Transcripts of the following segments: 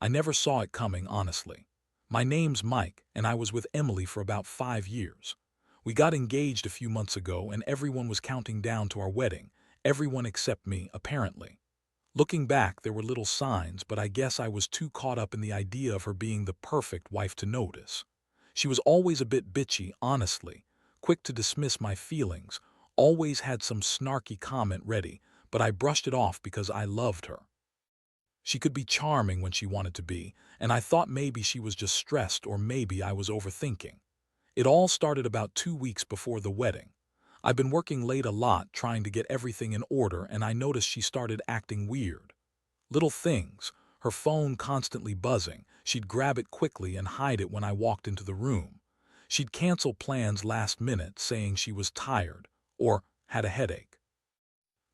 I never saw it coming, honestly. My name's Mike, and I was with Emily for about 5 years. We got engaged a few months ago, and everyone was counting down to our wedding. Everyone except me, apparently. Looking back, there were little signs, but I guess I was too caught up in the idea of her being the perfect wife to notice. She was always a bit bitchy, honestly, quick to dismiss my feelings, always had some snarky comment ready, but I brushed it off because I loved her. She could be charming when she wanted to be, and I thought maybe she was just stressed or maybe I was overthinking. It all started about 2 weeks before the wedding. I've been working late a lot trying to get everything in order, and I noticed she started acting weird. Little things, her phone constantly buzzing, she'd grab it quickly and hide it when I walked into the room. She'd cancel plans last minute saying she was tired or had a headache.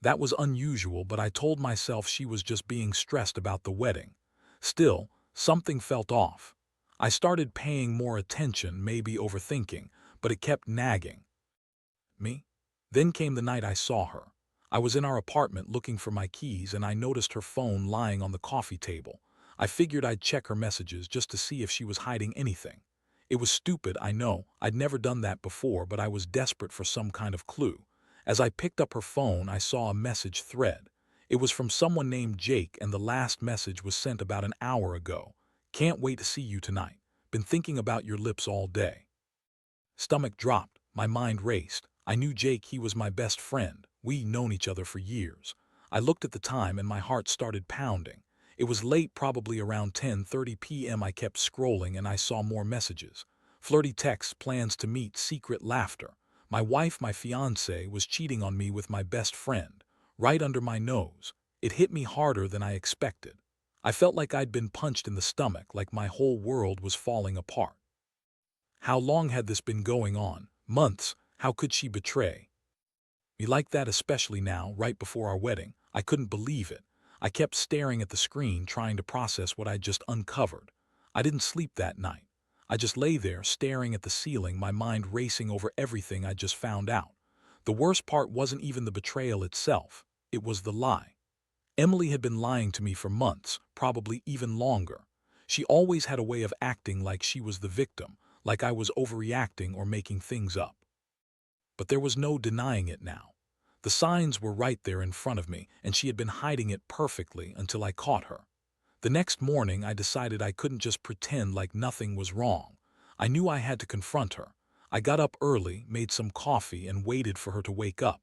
That was unusual, but I told myself she was just being stressed about the wedding. Still, something felt off. I started paying more attention, maybe overthinking, but it kept nagging me. Then came the night I saw her. I was in our apartment looking for my keys and I noticed her phone lying on the coffee table. I figured I'd check her messages just to see if she was hiding anything. It was stupid, I know. I'd never done that before, but I was desperate for some kind of clue. As I picked up her phone, I saw a message thread. It was from someone named Jake, and the last message was sent about an hour ago. Can't wait to see you tonight. Been thinking about your lips all day. Stomach dropped. My mind raced. I knew Jake, he was my best friend. We'd known each other for years. I looked at the time and my heart started pounding. It was late, probably around 10:30 p.m. I kept scrolling and I saw more messages. Flirty texts, plans to meet, secret laughter. My wife, my fiancée, was cheating on me with my best friend. Right under my nose. It hit me harder than I expected. I felt like I'd been punched in the stomach, like my whole world was falling apart. How long had this been going on? Months. How could she betray me like that, especially now, right before our wedding? I couldn't believe it. I kept staring at the screen, trying to process what I'd just uncovered. I didn't sleep that night. I just lay there, staring at the ceiling, my mind racing over everything I just found out. The worst part wasn't even the betrayal itself. It was the lie. Emily had been lying to me for months, probably even longer. She always had a way of acting like she was the victim, like I was overreacting or making things up. But there was no denying it now. The signs were right there in front of me, and she had been hiding it perfectly until I caught her. The next morning, I decided I couldn't just pretend like nothing was wrong. I knew I had to confront her. I got up early, made some coffee, and waited for her to wake up.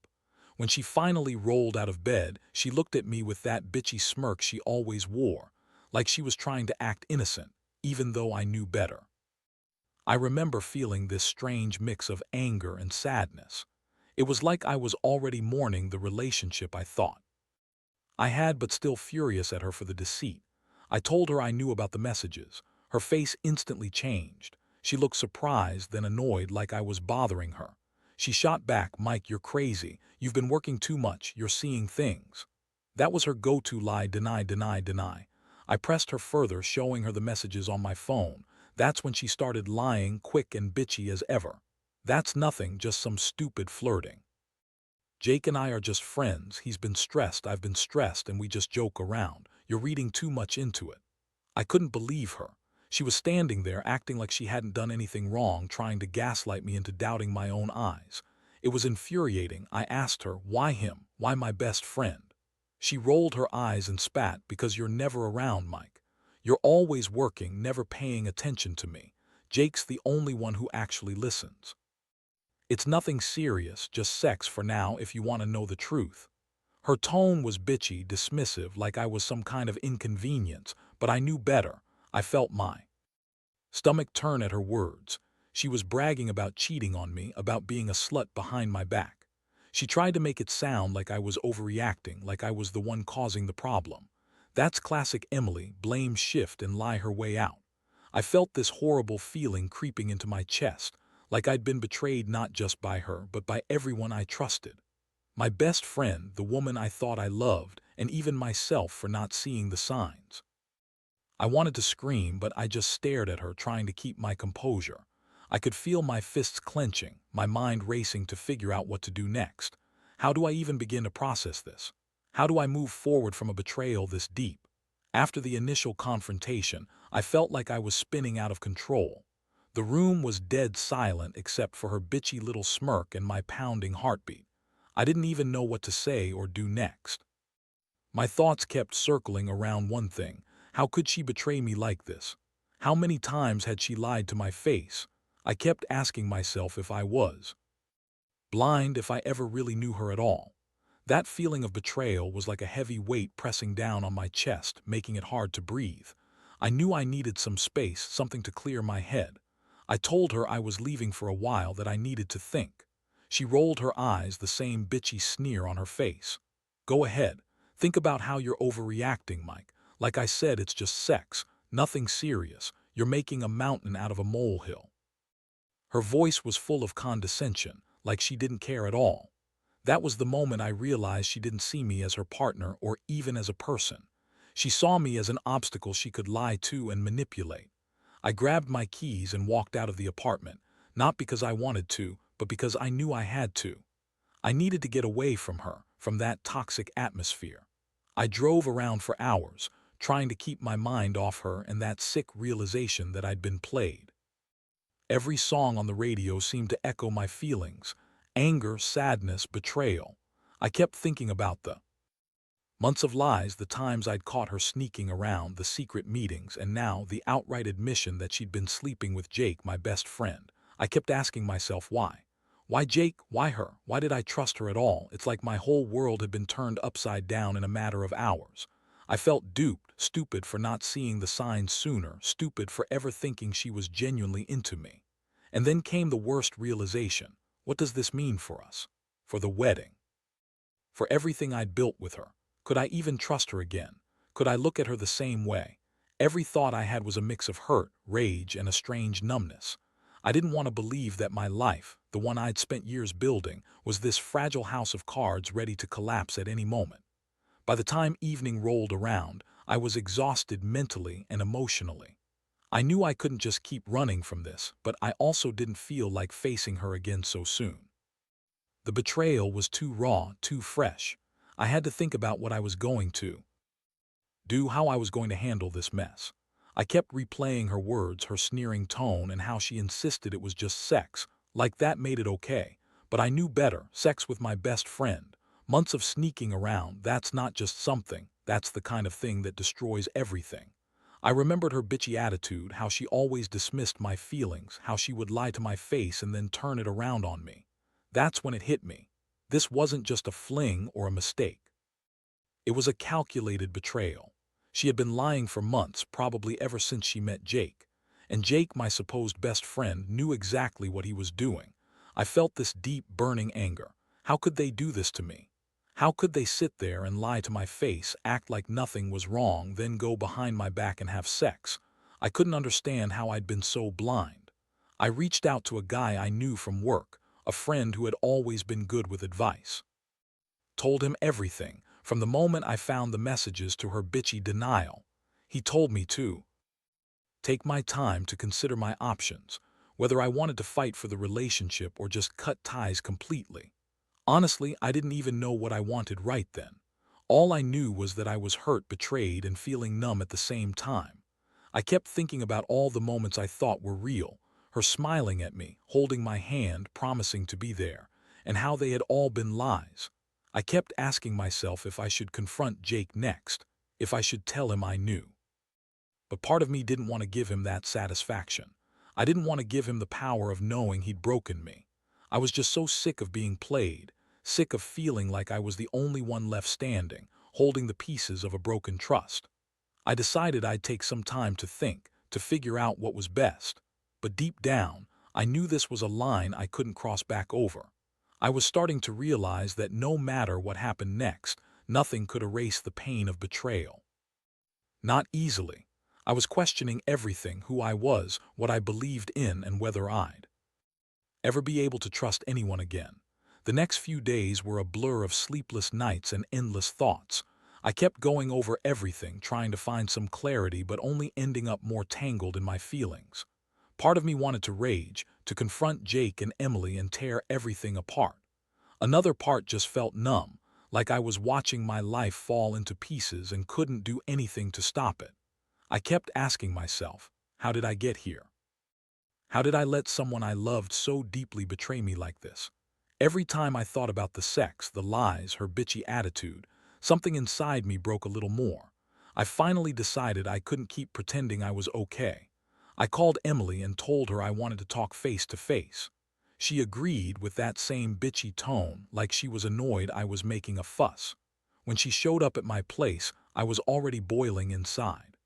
When she finally rolled out of bed, she looked at me with that bitchy smirk she always wore, like she was trying to act innocent, even though I knew better. I remember feeling this strange mix of anger and sadness. It was like I was already mourning the relationship I thought I had, but still furious at her for the deceit. I told her I knew about the messages. Her face instantly changed. She looked surprised, then annoyed, like I was bothering her. She shot back, "Mike, you're crazy. You've been working too much. You're seeing things." That was her go-to lie: deny, deny, deny. I pressed her further, showing her the messages on my phone. That's when she started lying, quick and bitchy as ever. "That's nothing, just some stupid flirting. Jake and I are just friends. He's been stressed, I've been stressed, and we just joke around. You're reading too much into it." I couldn't believe her. She was standing there acting like she hadn't done anything wrong, trying to gaslight me into doubting my own eyes. It was infuriating. I asked her, "Why him? Why my best friend?" She rolled her eyes and spat, "Because you're never around, Mike. You're always working, never paying attention to me. Jake's the only one who actually listens. It's nothing serious, just sex for now if you want to know the truth." Her tone was bitchy, dismissive, like I was some kind of inconvenience, but I knew better. I felt my stomach turn at her words. She was bragging about cheating on me, about being a slut behind my back. She tried to make it sound like I was overreacting, like I was the one causing the problem. That's classic Emily: blame shift and lie her way out. I felt this horrible feeling creeping into my chest, like I'd been betrayed not just by her, but by everyone I trusted. My best friend, the woman I thought I loved, and even myself for not seeing the signs. I wanted to scream, but I just stared at her, trying to keep my composure. I could feel my fists clenching, my mind racing to figure out what to do next. How do I even begin to process this? How do I move forward from a betrayal this deep? After the initial confrontation, I felt like I was spinning out of control. The room was dead silent except for her bitchy little smirk and my pounding heartbeat. I didn't even know what to say or do next. My thoughts kept circling around one thing. How could she betray me like this? How many times had she lied to my face? I kept asking myself if I was blind, if I ever really knew her at all. That feeling of betrayal was like a heavy weight pressing down on my chest, making it hard to breathe. I knew I needed some space, something to clear my head. I told her I was leaving for a while, that I needed to think. She rolled her eyes, the same bitchy sneer on her face. Go ahead. Think about how you're overreacting, Mike. Like I said, it's just sex. Nothing serious. You're making a mountain out of a molehill. Her voice was full of condescension, like she didn't care at all. That was the moment I realized she didn't see me as her partner or even as a person. She saw me as an obstacle she could lie to and manipulate. I grabbed my keys and walked out of the apartment, not because I wanted to, but because I knew I had to. I needed to get away from her, from that toxic atmosphere. I drove around for hours, trying to keep my mind off her and that sick realization that I'd been played. Every song on the radio seemed to echo my feelings: anger, sadness, betrayal. I kept thinking about the months of lies, the times I'd caught her sneaking around, the secret meetings, and now the outright admission that she'd been sleeping with Jake, my best friend. I kept asking myself why. Why Jake? Why her? Why did I trust her at all? It's like my whole world had been turned upside down in a matter of hours. I felt duped, stupid for not seeing the signs sooner, stupid for ever thinking she was genuinely into me. And then came the worst realization. What does this mean for us? For the wedding? For everything I'd built with her? Could I even trust her again? Could I look at her the same way? Every thought I had was a mix of hurt, rage, and a strange numbness. I didn't want to believe that my life, the one I'd spent years building, was this fragile house of cards ready to collapse at any moment. By the time evening rolled around, I was exhausted mentally and emotionally. I knew I couldn't just keep running from this, but I also didn't feel like facing her again so soon. The betrayal was too raw, too fresh. I had to think about what I was going to do, how I was going to handle this mess. I kept replaying her words, her sneering tone, and how she insisted it was just sex, like that made it okay. But I knew better. Sex with my best friend. Months of sneaking around, that's not just something, that's the kind of thing that destroys everything. I remembered her bitchy attitude, how she always dismissed my feelings, how she would lie to my face and then turn it around on me. That's when it hit me. This wasn't just a fling or a mistake. It was a calculated betrayal. She had been lying for months, probably ever since she met Jake. And Jake, my supposed best friend, knew exactly what he was doing. I felt this deep, burning anger. How could they do this to me? How could they sit there and lie to my face, act like nothing was wrong, then go behind my back and have sex? I couldn't understand how I'd been so blind. I reached out to a guy I knew from work, a friend who had always been good with advice. Told him everything, from the moment I found the messages to her bitchy denial. He told me to take my time to consider my options, whether I wanted to fight for the relationship or just cut ties completely. Honestly, I didn't even know what I wanted right then. All I knew was that I was hurt, betrayed, and feeling numb at the same time. I kept thinking about all the moments I thought were real, her smiling at me, holding my hand, promising to be there, and how they had all been lies. I kept asking myself if I should confront Jake next, if I should tell him I knew. But part of me didn't want to give him that satisfaction. I didn't want to give him the power of knowing he'd broken me. I was just so sick of being played, sick of feeling like I was the only one left standing, holding the pieces of a broken trust. I decided I'd take some time to think, to figure out what was best. But deep down, I knew this was a line I couldn't cross back over. I was starting to realize that no matter what happened next, nothing could erase the pain of betrayal. Not easily. I was questioning everything: who I was, what I believed in, and whether I'd ever be able to trust anyone again. The next few days were a blur of sleepless nights and endless thoughts. I kept going over everything, trying to find some clarity, but only ending up more tangled in my feelings. Part of me wanted to rage, to confront Jake and Emily and tear everything apart. Another part just felt numb, like I was watching my life fall into pieces and couldn't do anything to stop it. I kept asking myself, how did I get here? How did I let someone I loved so deeply betray me like this? Every time I thought about the sex, the lies, her bitchy attitude, something inside me broke a little more. I finally decided I couldn't keep pretending I was okay. I called Emily and told her I wanted to talk face to face. She agreed with that same bitchy tone, like she was annoyed I was making a fuss. When she showed up at my place, I was already boiling inside.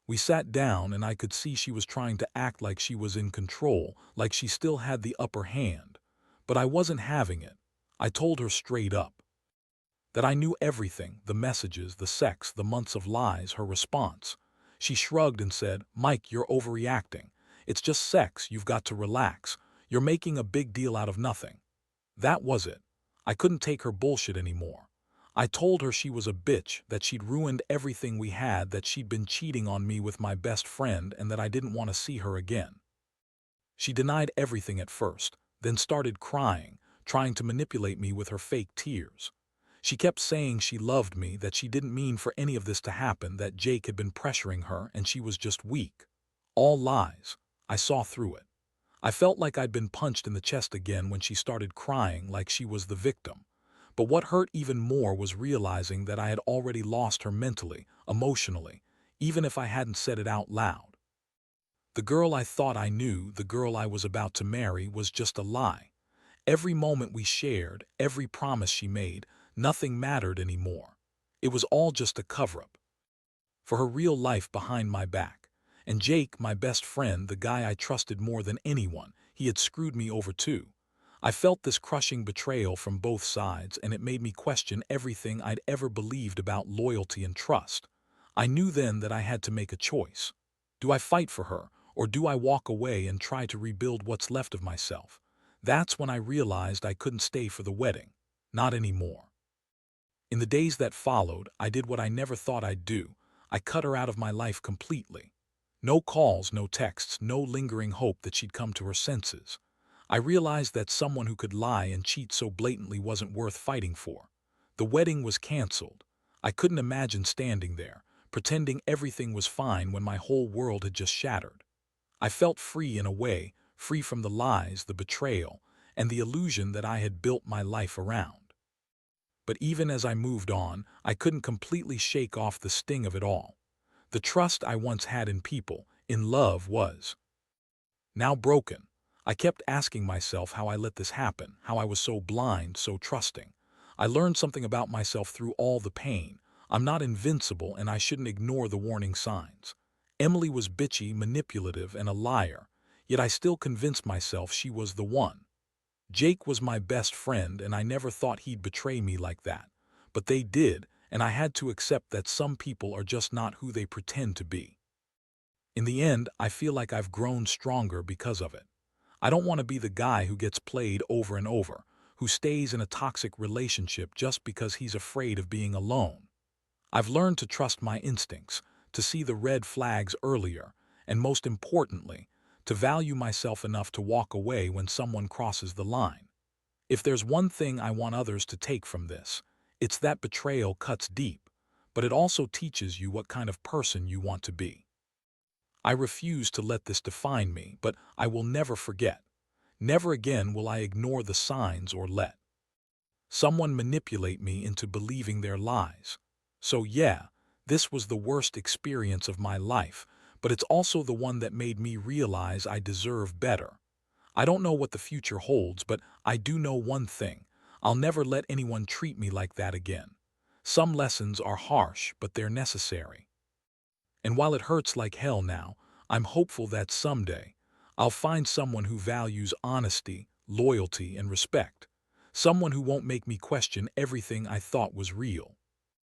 We sat down and I could see she was trying to act like she was in control, like she still had the upper hand. But I wasn't having it. I told her straight up that I knew everything, the messages, the sex, the months of lies, her response. She shrugged and said, "Mike, you're overreacting. It's just sex, you've got to relax. You're making a big deal out of nothing." That was it. I couldn't take her bullshit anymore. I told her she was a bitch, that she'd ruined everything we had, that she'd been cheating on me with my best friend, and that I didn't want to see her again. She denied everything at first, then started crying, trying to manipulate me with her fake tears. She kept saying she loved me, that she didn't mean for any of this to happen, that Jake had been pressuring her and she was just weak. All lies. I saw through it. I felt like I'd been punched in the chest again when she started crying like she was the victim. But what hurt even more was realizing that I had already lost her mentally, emotionally, even if I hadn't said it out loud. The girl I thought I knew, the girl I was about to marry, was just a lie. Every moment we shared, every promise she made, nothing mattered anymore. It was all just a cover-up for her real life behind my back. And Jake, my best friend, the guy I trusted more than anyone, he had screwed me over too. I felt this crushing betrayal from both sides, and it made me question everything I'd ever believed about loyalty and trust. I knew then that I had to make a choice. Do I fight for her, or do I walk away and try to rebuild what's left of myself? That's when I realized I couldn't stay for the wedding. Not anymore. In the days that followed, I did what I never thought I'd do. I cut her out of my life completely. No calls, no texts, no lingering hope that she'd come to her senses. I realized that someone who could lie and cheat so blatantly wasn't worth fighting for. The wedding was canceled. I couldn't imagine standing there, pretending everything was fine when my whole world had just shattered. I felt free in a way, free from the lies, the betrayal, and the illusion that I had built my life around. But even as I moved on, I couldn't completely shake off the sting of it all. The trust I once had in people, in love, was now broken. I kept asking myself how I let this happen, how I was so blind, so trusting. I learned something about myself through all the pain. I'm not invincible, and I shouldn't ignore the warning signs. Emily was bitchy, manipulative, and a liar, yet I still convinced myself she was the one. Jake was my best friend, and I never thought he'd betray me like that. But they did, and I had to accept that some people are just not who they pretend to be. In the end, I feel like I've grown stronger because of it. I don't want to be the guy who gets played over and over, who stays in a toxic relationship just because he's afraid of being alone. I've learned to trust my instincts, to see the red flags earlier, and most importantly, to value myself enough to walk away when someone crosses the line. If there's one thing I want others to take from this, it's that betrayal cuts deep, but it also teaches you what kind of person you want to be. I refuse to let this define me, but I will never forget. Never again will I ignore the signs or let someone manipulate me into believing their lies. So yeah, this was the worst experience of my life, but it's also the one that made me realize I deserve better. I don't know what the future holds, but I do know one thing. I'll never let anyone treat me like that again. Some lessons are harsh, but they're necessary. And while it hurts like hell now, I'm hopeful that someday I'll find someone who values honesty, loyalty, and respect. Someone who won't make me question everything I thought was real.